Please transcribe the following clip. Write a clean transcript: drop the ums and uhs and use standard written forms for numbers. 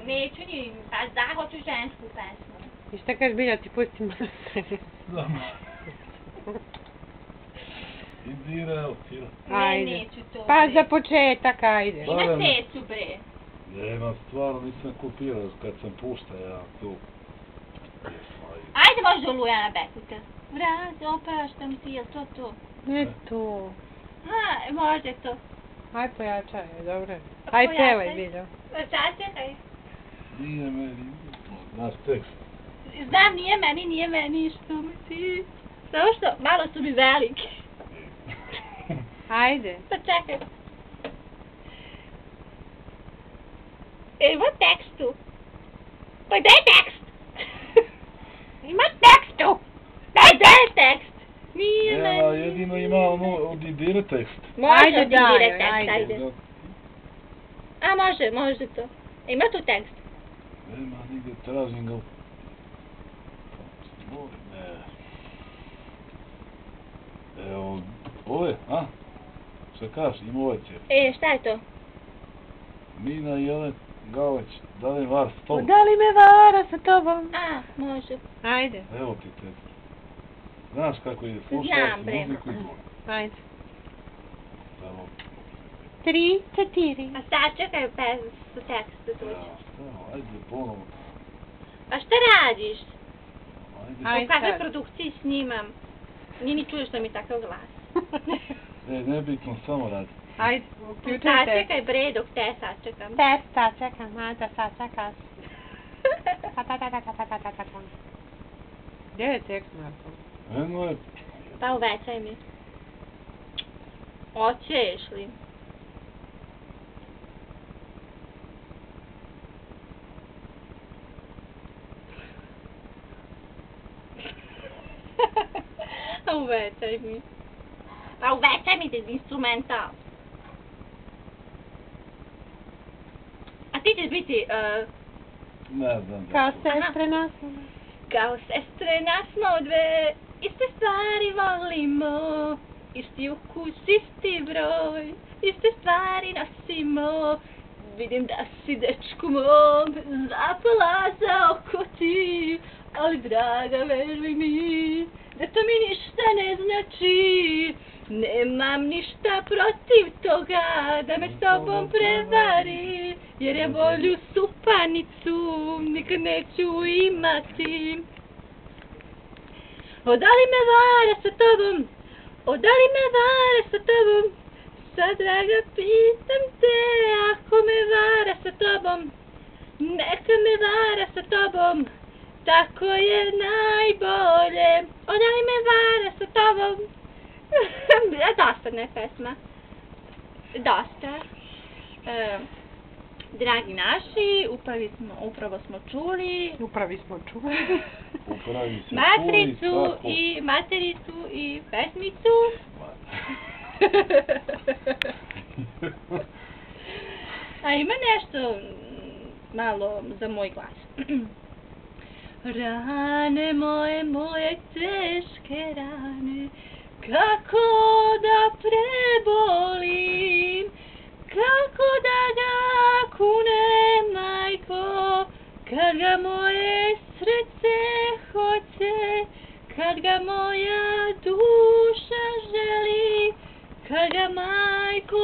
Neću ni, pa da, hoću žensku pesmu. I šta kažeš Bilja, ti pustimo da se... Znam. Indira, okira. Ne, neću to. Pa za početak, ajde. Ima cecu, bre. Nema, stvarno nisam kopirao kad sam pušta ja tu. Ajde, može Lujana Bekuta. Vrat, opraštam ti, jel to to? Ne to. Ha, može to. Aj pojačaj, dobro. Aj pevaj, Bilja. Sačekaj. Nije meni, naš tekst. Znam, nije meni, što mi ti... Samo što, malo su mi veliki. Ajde. Pa čekaj. Ima tekstu. Pa gdje je tekst? Ima tekstu. Gdje je tekst? Nije Nema, meni. jedino ima ono od Indire tekst. Može Ajde, od Indire daj, tekst, ajde. ajde. A može to. Ima tu tekst. Nema, nigdje tražim ga. Ne. Evo, ove, a? Šta kažeš, ima ovaj cijep. Šta je to? Mina Jelen Galić, da li var s tobom? Da li me vara sa tobom? A, može. Ajde. Evo ti tekst. Znaš kako ide, Znam, slušao si bre. muziku i zvuk. Ajde. Samo, 3, 4. A sad čekaj su tekstu tuđu. ja, samo, ajde ponovo. A šta radiš? Ajde. U kakvoj produkciji snimam? Nije ni čuješ da mi takav glas. Nebitno, samo radi. Ajde, uključuj Sad te. čekaj bre dok te sačekam. Te sačekam, ajde sačekaš. Gdje je tekst, Marko? Eno je, Pa uvećaj mi. Hoćeš li? Uvećaj mi. Pa uvećaj mi te instrumental. A ti ćeš biti ne znam. Kao zašto. sestre nasne. kao sestre nas smo dve, iste stvari volimo, isti ukus, isti broj, iste stvari nosimo. Vidim da si dečku mom zapala za oko ti, ali draga veruj mi, da to mi ništa ne znači. Nemam ništa protiv toga da me s tobom prevari, jer ja volju supanicu nikad neću imati. O da li me vara sa tobom, o da li me vara sa tobom, sad draga pitam te, ako me vara sa tobom, neka me vara sa tobom, tako je najbolje. O da li me vara sa tobom. Dosta ne pesma. Dosta. Dragi naši, upravo smo čuli Upravi se matricu i matericu i pesmicu. A ima nešto malo za moj glas. Rane moje, moje teške rane, kako da prebolim, kako da ga kunem, majko, kad ga moje srce hoće, kad ga moja duša želi, kad ga majko